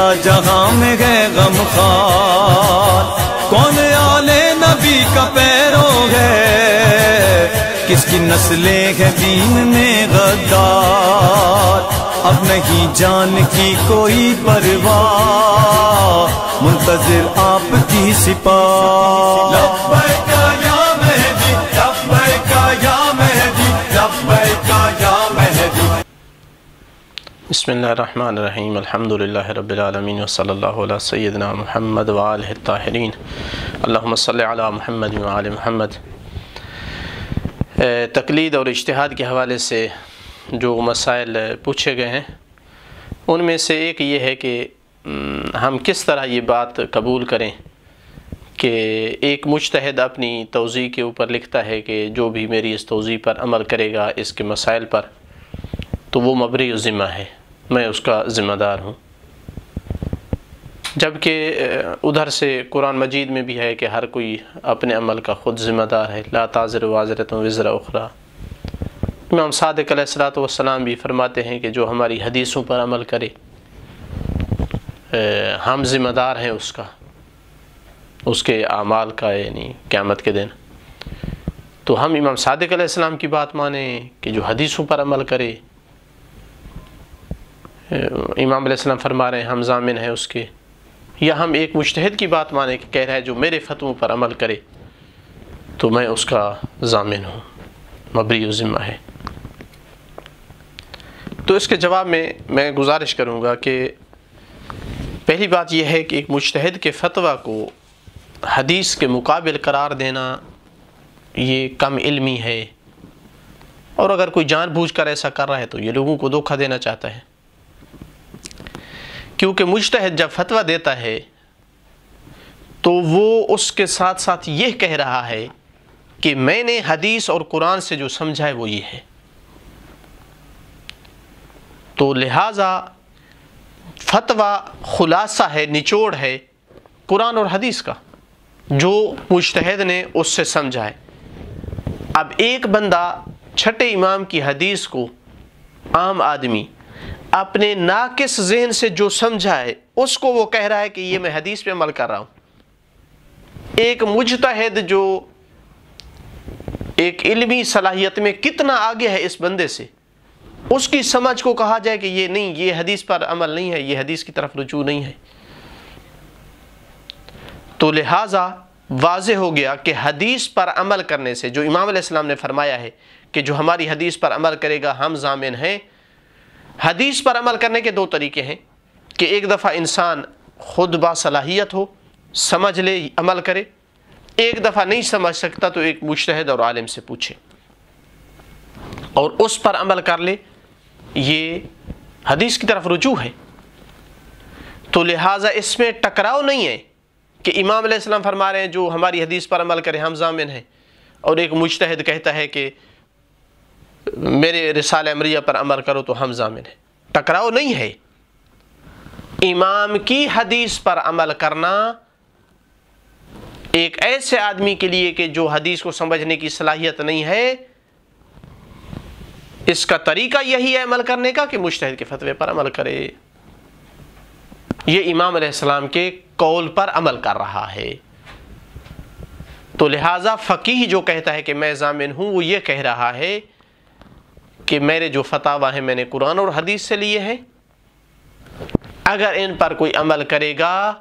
کیا جہاں میں ہے غم خار، کون آلے نبی کا پیرو ہے، کس کی نسلیں ہیں دین میں غدار، اب نہیں جان کی کوئی پرواہ، منتظر آپ کی سپاہ۔ لبیک یا مہدی، لبیک یا مہدی، لبیک یا مہدی۔ بسم اللہ الرحمن الرحیم، الحمدللہ رب العالمین، وصلی اللہ علی سیدنا محمد وآلہ الطاہرین، اللہم صلی علی محمد وآل محمد۔ تقلید اور اجتہاد کے حوالے سے جو مسائل پوچھے گئے ہیں ان میں سے ایک یہ ہے کہ ہم کس طرح یہ بات قبول کریں کہ ایک مجتہد اپنی توضیح کے اوپر لکھتا ہے کہ جو بھی میری اس توضیح پر عمل کرے گا اس کے مسائل پر تو وہ مبری ذمہ ہے، میں اس کا ذمہ دار ہوں، جبکہ ادھر سے قرآن مجید میں بھی ہے کہ ہر کوئی اپنے عمل کا خود ذمہ دار ہے، لا تازر وازرۃ وزر اخری۔ امام صادق علیہ الصلوۃ والسلام بھی فرماتے ہیں کہ جو ہماری حدیثوں پر عمل کرے ہم ذمہ دار ہیں اس کا، اس کے اعمال کا، یعنی قیامت کے دن۔ تو ہم امام صادق علیہ السلام کی بات مانیں کہ جو حدیثوں پر عمل کرے، امام علیہ السلام فرما رہے ہیں ہم ضامن ہیں اس کے، یا ہم ایک مجتہد کی بات مانیں کہ کہہ رہا ہے جو میرے فتووں پر عمل کرے تو میں اس کا ضامن ہوں، مبری ذمہ ہے۔ تو اس کے جواب میں گزارش کروں گا کہ پہلی بات یہ ہے کہ ایک مجتہد کے فتویٰ کو حدیث کے مقابل قرار دینا یہ کم علمی ہے، اور اگر کوئی جان بوجھ کر ایسا کر رہا ہے تو یہ لوگوں کو دھوکہ دینا چاہتا ہے، کیونکہ مجتہد جب فتویٰ دیتا ہے تو وہ اس کے ساتھ ساتھ یہ کہہ رہا ہے کہ میں نے حدیث اور قرآن سے جو سمجھا ہے وہ یہ ہے، تو لہٰذا فتویٰ خلاصہ ہے، نچوڑ ہے قرآن اور حدیث کا جو مجتہد نے اس سے سمجھا ہے۔ اب ایک بندہ چھٹے امام کی حدیث کو عام آدمی اپنے ناقص ذہن سے جو سمجھا ہے اس کو وہ کہہ رہا ہے کہ یہ میں حدیث پہ عمل کر رہا ہوں۔ ایک مجتہد جو ایک علمی صلاحیت میں کتنا آگے ہے اس بندے سے، اس کی سمجھ کو کہا جائے کہ یہ نہیں، یہ حدیث پر عمل نہیں ہے، یہ حدیث کی طرف رجوع نہیں ہے، تو لہٰذا واضح ہو گیا کہ حدیث پر عمل کرنے سے جو امام علیہ السلام نے فرمایا ہے کہ جو ہماری حدیث پر عمل کرے گا ہم ضامن ہیں، حدیث پر عمل کرنے کے دو طریقے ہیں کہ ایک دفعہ انسان خود باصلاحیت ہو، سمجھ لے، عمل کرے، ایک دفعہ نہیں سمجھ سکتا تو ایک مجتہد اور عالم سے پوچھے اور اس پر عمل کر لے، یہ حدیث کی طرف رجوع ہے۔ تو لہٰذا اس میں ٹکراؤ نہیں ہے کہ امام علیہ السلام فرما رہے ہیں جو ہماری حدیث پر عمل کرے ہم ضامن ہیں، اور ایک مجتہد کہتا ہے کہ میرے رسالہ امریہ پر عمل کرو تو ہم ضامن ہیں۔ ٹکراؤ نہیں ہے، امام کی حدیث پر عمل کرنا ایک ایسے آدمی کے لیے کہ جو حدیث کو سمجھنے کی صلاحیت نہیں ہے، اس کا طریقہ یہی ہے عمل کرنے کا کہ مجتہد کے فتوے پر عمل کرے، یہ امام علیہ السلام کے قول پر عمل کر رہا ہے۔ تو لہٰذا فقیہ جو کہتا ہے کہ میں ضامن ہوں وہ یہ کہہ رہا ہے کہ میرے جو فتاوی ہیں میں نے قرآن اور حدیث سے لیے ہیں، اگر ان پر کوئی عمل کرے گا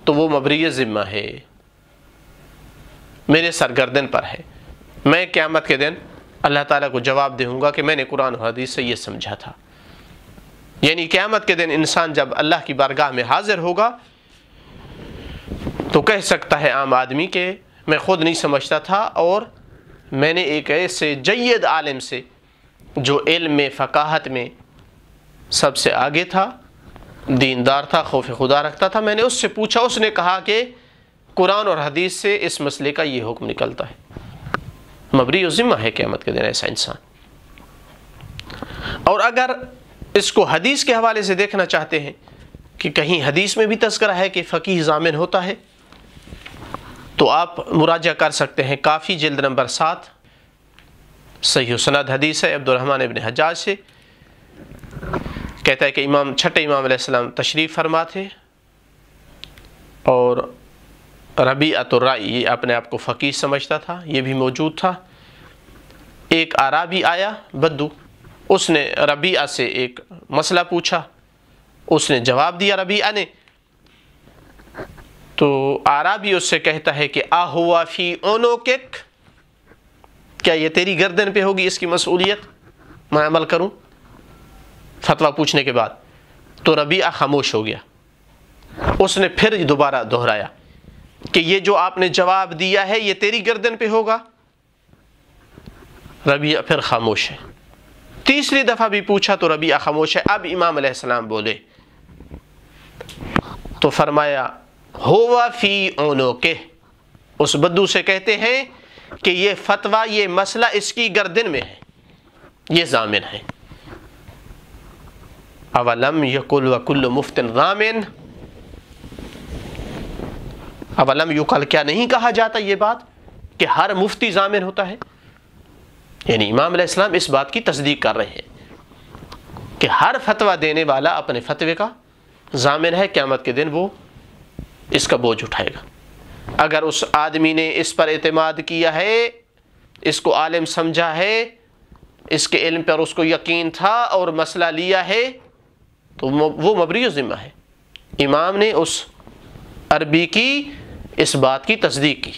تو وہ مبری ذمہ ہے، میرے سرگردن پر ہے، میں قیامت کے دن اللہ تعالیٰ کو جواب دوں گا کہ میں نے قرآن اور حدیث سے یہ سمجھا تھا۔ یعنی قیامت کے دن انسان جب اللہ کی بارگاہ میں حاضر ہوگا تو کہہ سکتا ہے عام آدمی کہ میں خود نہیں سمجھتا تھا اور میں نے ایک ایسے جید عالم سے جو علم میں، فقاہت میں سب سے آگے تھا، دیندار تھا، خوف خدا رکھتا تھا، میں نے اس سے پوچھا، اس نے کہا کہ قرآن اور حدیث سے اس مسئلے کا یہ حکم نکلتا ہے۔ مبری و ذمہ ہے قیامت کے دن ایسا انسان۔ اور اگر اس کو حدیث کے حوالے سے دیکھنا چاہتے ہیں کہ کہیں حدیث میں بھی تذکرہ ہے کہ فقیہ ضامن ہوتا ہے، تو آپ مراجعہ کر سکتے ہیں کافی جلد نمبر 7، صحیح سند حدیث ہے عبد الرحمن ابن حجاج سے کہتا ہے کہ چھٹے امام علیہ السلام تشریف فرما تھے اور ربیعۃ الرأی، یہ اپنے آپ کو فقیہ سمجھتا تھا، یہ بھی موجود تھا۔ ایک اعرابی آیا بدو، اس نے ربیعہ سے ایک مسئلہ پوچھا، اس نے جواب دیا ربیعہ نے، تو اعرابی اس سے کہتا ہے کہ اہوا فی عنقک، کیا یہ تیری گردن پہ ہوگی اس کی مسئولیت، میں عمل کروں فتویٰ پوچھنے کے بعد؟ تو ربیعہ خاموش ہو گیا۔ اس نے پھر دوبارہ دہرایا کہ یہ جو آپ نے جواب دیا ہے یہ تیری گردن پہ ہوگا؟ ربیعہ پھر خاموش ہے۔ تیسری دفعہ بھی پوچھا تو ربیعہ خاموش ہے۔ اب امام علیہ السلام بولے تو فرمایا ہوا فی عنقہ، اس بدو سے کہتے ہیں کہ یہ فتویٰ، یہ مسئلہ اس کی گردن میں ہے، یہ ضامن ہے۔ اولم یقل وکل مفت ضامن، اولم یقل، کیا نہیں کہا جاتا یہ بات کہ ہر مفتی ضامن ہوتا ہے؟ یعنی امام علیہ السلام اس بات کی تصدیق کر رہے ہیں کہ ہر فتویٰ دینے والا اپنے فتوے کا ضامن ہے، قیامت کے دن وہ اس کا بوجھ اٹھائے گا۔ اگر اس آدمی نے اس پر اعتماد کیا ہے، اس کو عالم سمجھا ہے، اس کے علم پر اس کو یقین تھا اور مسئلہ لیا ہے، تو وہ مبری ذمہ ہے۔ امام نے اس عربی کی اس بات کی تصدیق کی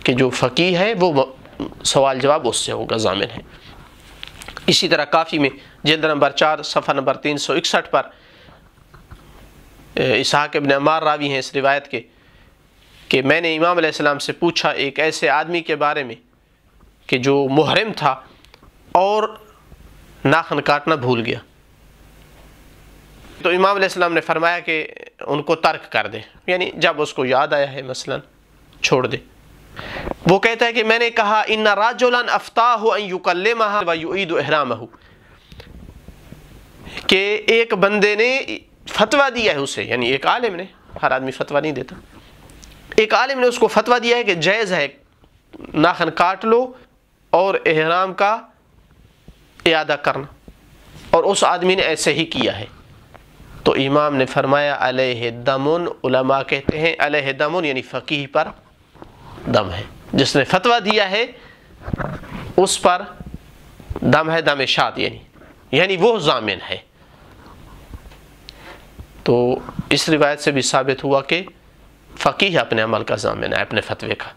کہ جو فقیہ ہے وہ سوال جواب اس سے ہوگا، ضامن ہے۔ اسی طرح کافی میں جلد نمبر 4 صفحہ نمبر 361 پر اسحاق ابن عمار راوی ہیں اس روایت کے کہ میں نے امام علیہ السلام سے پوچھا ایک ایسے آدمی کے بارے میں کہ جو محرم تھا اور ناخن کاٹنا بھول گیا، تو امام علیہ السلام نے فرمایا کہ ان کو ترک کر دے، یعنی جب اس کو یاد آیا ہے مثلا چھوڑ دے۔ وہ کہتا ہے کہ میں نے کہا ان رجلا افتاہ ان یکلمها ویعید احرامہ، کہ ایک بندے نے فتویٰ دیا ہے اسے، یعنی ایک عالم نے، ہر آدمی فتویٰ نہیں دیتا، ایک عالم نے اس کو فتویٰ دیا ہے کہ جائز ہے ناخن کاٹ لو اور احرام کا اعادہ کرنا، اور اس آدمی نے ایسے ہی کیا ہے۔ تو امام نے فرمایا علیہ دمن، علماء کہتے ہیں علیہ دمن یعنی فقیہ پر دم ہے، جس نے فتویٰ دیا ہے اس پر دم ہے، دم شات یعنی وہ ضامن ہے۔ تو اس روایت سے بھی ثابت ہوا کہ فقیہ اپنے عمل کا ضامن ہے، اپنے فتوے کا۔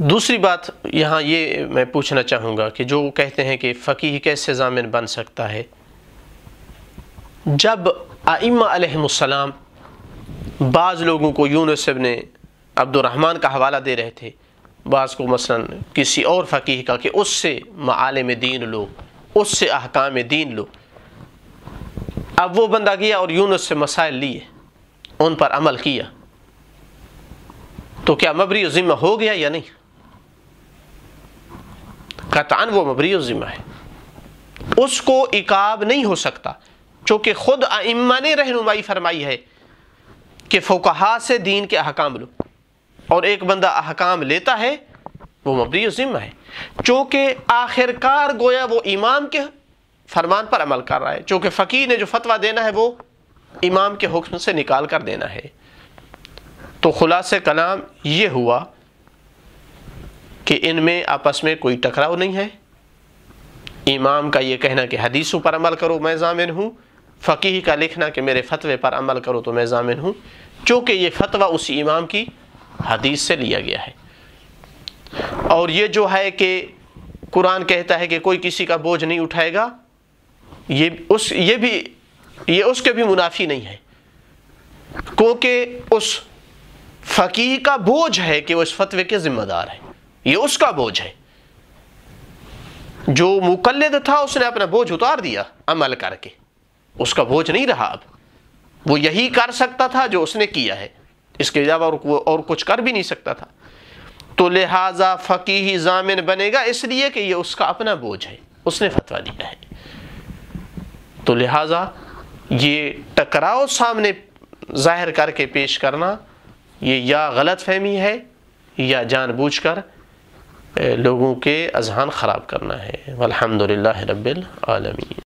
دوسری بات یہاں یہ میں پوچھنا چاہوں گا کہ جو کہتے ہیں کہ فقیہ کیسے ضامن بن سکتا ہے، جب ائمہ علیہم السلام بعض لوگوں کو یونس ابن عبد الرحمن کا حوالہ دے رہے تھے، بعض کو مثلا کسی اور فقیہ کا کہ اس سے معالم دین لو، اس سے احکام دین لو، اب وہ بندہ گیا اور یونس سے مسائل لیے، ان پر عمل کیا، تو کیا مبری ذمہ ہو گیا یا نہیں؟ قطعاً وہ مبری ذمہ ہے، اس کو عقاب نہیں ہو سکتا، چونکہ خود ائمہ نے رہنمائی فرمائی ہے کہ فقہاء سے دین کے احکام لو، اور ایک بندہ احکام لیتا ہے وہ مبری ذمہ ہے، چونکہ آخر کار گویا وہ امام کے فرمان پر عمل کر رہا ہے، چونکہ فقیہ نے جو فتویٰ دینا ہے وہ امام کے حکم سے نکال کر دینا ہے۔ تو خلاصہ کلام یہ ہوا کہ ان میں آپس میں کوئی ٹکراؤ نہیں ہے۔ امام کا یہ کہنا کہ حدیثوں پر عمل کرو میں ضامن ہوں، فقیہ کا لکھنا کہ میرے فتوے پر عمل کرو تو میں ضامن ہوں، چونکہ یہ فتویٰ اسی امام کی حدیث سے لیا گیا ہے۔ اور یہ جو ہے کہ قرآن کہتا ہے کہ کوئی کسی کا بوجھ نہیں اٹھائے گا، یہ اس کے بھی منافی نہیں ہے، کیونکہ اس فقیہ کا بوجھ ہے کہ وہ اس فتوے کے ذمہ دار ہے، یہ اس کا بوجھ ہے۔ جو مقلد تھا اس نے اپنا بوجھ اتار دیا عمل کر کے، اس کا بوجھ نہیں رہا، اب وہ یہی کر سکتا تھا جو اس نے کیا ہے، اس کے علاوہ اور کچھ کر بھی نہیں سکتا تھا۔ تو لہٰذا فقیہ ضامن بنے گا اس لیے کہ یہ اس کا اپنا بوجھ ہے، اس نے فتویٰ دیا ہے۔ تو لہٰذا یہ ٹکراؤ سامنے ظاہر کر کے پیش کرنا یہ یا غلط فہمی ہے یا جان بوجھ کر لوگوں کے اذہان خراب کرنا ہے۔ والحمدللہ رب العالمین۔